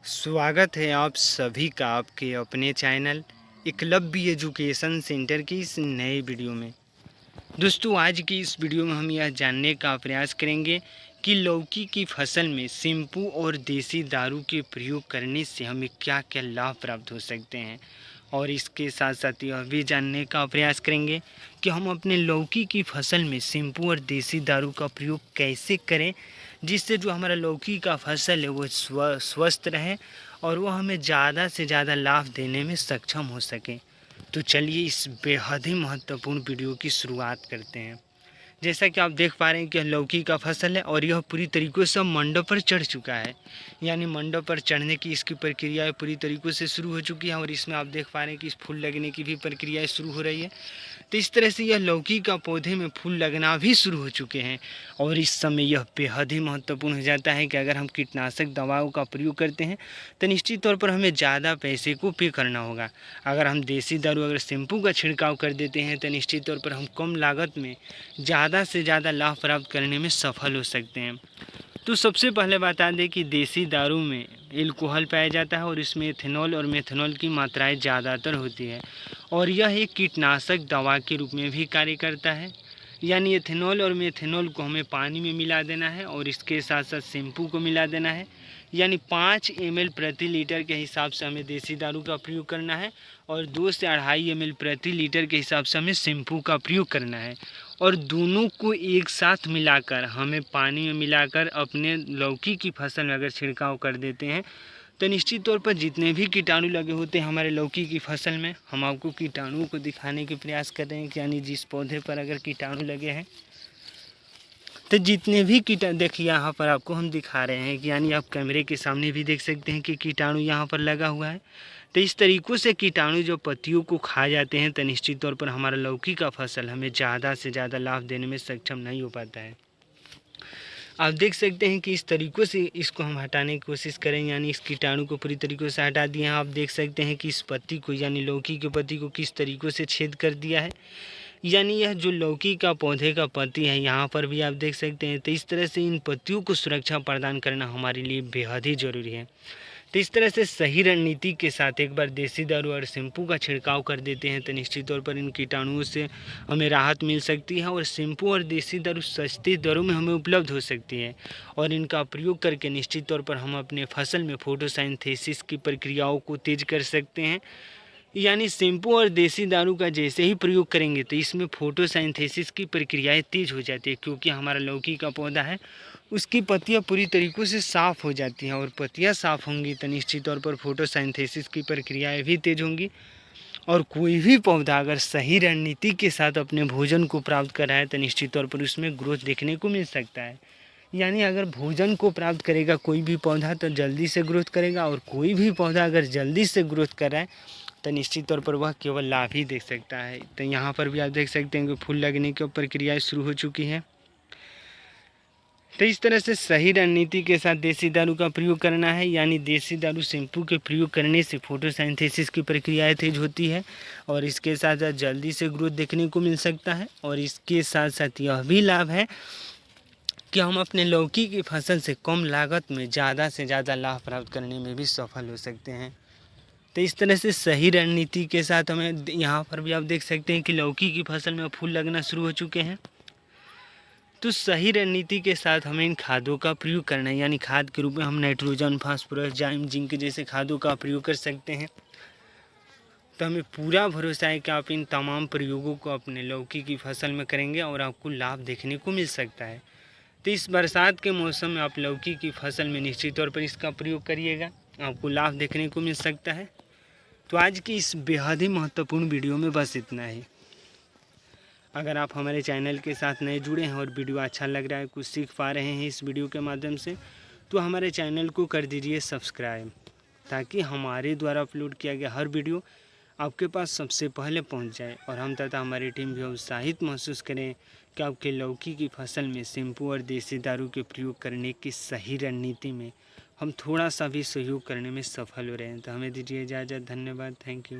स्वागत है आप सभी का आपके अपने चैनल एकलव्य एजुकेशन सेंटर की इस नए वीडियो में। दोस्तों, आज की इस वीडियो में हम यह जानने का प्रयास करेंगे कि लौकी की फसल में शैम्पू और देसी दारू के प्रयोग करने से हमें क्या क्या लाभ प्राप्त हो सकते हैं, और इसके साथ साथ यह भी जानने का प्रयास करेंगे कि हम अपने लौकी की फसल में शैम्पू और देसी दारू का प्रयोग कैसे करें, जिससे जो हमारा लौकी का फसल है वो स्वस्थ रहे और वो हमें ज़्यादा से ज़्यादा लाभ देने में सक्षम हो सके। तो चलिए इस बेहद ही महत्वपूर्ण वीडियो की शुरुआत करते हैं। जैसा कि आप देख पा रहे हैं कि यह लौकी का फसल है और यह पूरी तरीक़ों से मंडप पर चढ़ चुका है, यानी मंडप पर चढ़ने की इसकी प्रक्रिया पूरी तरीक़ों से शुरू हो चुकी है। और इसमें आप देख पा रहे हैं कि इस फूल लगने की भी प्रक्रिया शुरू हो रही है। तो इस तरह से यह लौकी का पौधे में फूल लगना भी शुरू हो चुके हैं। और इस समय यह बेहद ही महत्वपूर्ण हो जाता है कि अगर हम कीटनाशक दवाओं का प्रयोग करते हैं तो निश्चित तौर पर हमें ज़्यादा पैसे को पे करना होगा। अगर हम देसी दारू अगर शैम्पू का छिड़काव कर देते हैं तो निश्चित तौर पर हम कम लागत में ज़्यादा से ज़्यादा लाभ प्राप्त करने में सफल हो सकते हैं। तो सबसे पहले बता दें कि देसी दारू में एल्कोहल पाया जाता है और इसमें इथेनॉल और मेथनॉल की मात्राएं ज़्यादातर होती है, और यह एक कीटनाशक दवा के रूप में भी कार्य करता है। यानी इथेनॉल और मेथनॉल को हमें पानी में मिला देना है और इसके साथ साथ शैम्पू को मिला देना है। यानी 5 ml प्रति लीटर के हिसाब से हमें देसी दारू का प्रयोग करना है और 2 से 2.5 ml प्रति लीटर के हिसाब से हमें शैम्पू का प्रयोग करना है। और दोनों को एक साथ मिलाकर हमें पानी में मिलाकर अपने लौकी की फसल में अगर छिड़काव कर देते हैं तो निश्चित तौर पर जितने भी कीटाणु लगे होते हैं हमारे लौकी की फसल में, हम आपको कीटाणुओं को दिखाने के प्रयास कर रहे हैं कि यानी जिस पौधे पर अगर कीटाणु लगे हैं तो जितने भी देखिए यहाँ पर आपको हम दिखा रहे हैं कि यानी आप कैमरे के सामने भी देख सकते हैं कि कीटाणु यहाँ पर लगा हुआ है। तो इस तरीक़ों से कीटाणु जो पत्तियों को खा जाते हैं तो निश्चित तौर पर हमारा लौकी का फसल हमें ज़्यादा से ज़्यादा लाभ देने में सक्षम नहीं हो पाता है। आप देख सकते हैं कि इस तरीक़ों से इसको हम हटाने की कोशिश करें, यानी इस कीटाणु को पूरी तरीक़ों से हटा दिए हैं। आप देख सकते हैं कि इस पत्ती को यानी लौकी के पत्ती को किस तरीक़ों से छेद कर दिया है। यानी यह जो लौकी का पौधे का पत्ती है यहाँ पर भी आप देख सकते हैं। तो इस तरह से इन पत्तियों को सुरक्षा प्रदान करना हमारे लिए बेहद ही ज़रूरी है। तो इस तरह से सही रणनीति के साथ एक बार देसी दारू और शैम्पू का छिड़काव कर देते हैं तो निश्चित तौर पर इन कीटाणुओं से हमें राहत मिल सकती है और शैम्पू और देसी दारू सस्ती दरों में हमें उपलब्ध हो सकती है। और इनका प्रयोग करके निश्चित तौर पर हम अपने फसल में फोटोसिंथेसिस की प्रक्रियाओं को तेज कर सकते हैं। यानी शैम्पू और देसी दारू का जैसे ही प्रयोग करेंगे तो इसमें फोटोसिंथेसिस की प्रक्रियाएं तेज हो जाती है, क्योंकि हमारा लौकी का पौधा है उसकी पत्तियां पूरी तरीक़ों से साफ़ हो जाती हैं और पत्तियां साफ़ होंगी तो निश्चित तौर पर फोटोसिंथेसिस की प्रक्रियाएं भी तेज होंगी। और कोई भी पौधा अगर सही रणनीति के साथ अपने भोजन को प्राप्त कराए तो निश्चित तौर पर उसमें ग्रोथ देखने को मिल सकता है। यानी अगर भोजन को प्राप्त करेगा कोई भी पौधा तो जल्दी से ग्रोथ करेगा, और कोई भी पौधा अगर जल्दी से ग्रोथ कराए तो निश्चित तौर पर वह केवल लाभ ही देख सकता है। तो यहाँ पर भी आप देख सकते हैं कि फूल लगने की प्रक्रियाएं शुरू हो चुकी हैं। तो इस तरह से सही रणनीति के साथ देसी दारू का प्रयोग करना है, यानी देसी दारू शैम्पू के प्रयोग करने से फोटोसिंथेसिस की प्रक्रियाएं तेज होती है और इसके साथ साथ जल्दी से ग्रोथ देखने को मिल सकता है। और इसके साथ साथ यह भी लाभ है कि हम अपने लौकी की फसल से कम लागत में ज़्यादा से ज़्यादा लाभ प्राप्त करने में भी सफल हो सकते हैं। तो इस तरह से सही रणनीति के साथ हमें यहाँ पर भी आप देख सकते हैं कि लौकी की फसल में फूल लगना शुरू हो चुके हैं। तो सही रणनीति के साथ हमें इन खादों का प्रयोग करना है, यानी खाद के रूप में हम नाइट्रोजन, फास्फोरस, जाइम, जिंक जैसे खादों का प्रयोग कर सकते हैं। तो हमें पूरा भरोसा है कि आप इन तमाम प्रयोगों को अपने लौकी की फसल में करेंगे और आपको लाभ देखने को मिल सकता है। तो इस बरसात के मौसम में आप लौकी की फसल में निश्चित तौर पर इसका प्रयोग करिएगा, आपको लाभ देखने को मिल सकता है। तो आज की इस बेहद ही महत्वपूर्ण वीडियो में बस इतना ही। अगर आप हमारे चैनल के साथ नए जुड़े हैं और वीडियो अच्छा लग रहा है, कुछ सीख पा रहे हैं इस वीडियो के माध्यम से, तो हमारे चैनल को कर दीजिए सब्सक्राइब, ताकि हमारे द्वारा अपलोड किया गया हर वीडियो आपके पास सबसे पहले पहुंच जाए और हम तथा हमारी टीम भी उत्साहित महसूस करें कि आपके लौकी की फसल में शैम्पू और देसी दारू के प्रयोग करने की सही रणनीति में हम थोड़ा सा भी सहयोग करने में सफल हो रहे हैं। तो हमें दीजिए इजाज़त। धन्यवाद। Thank you.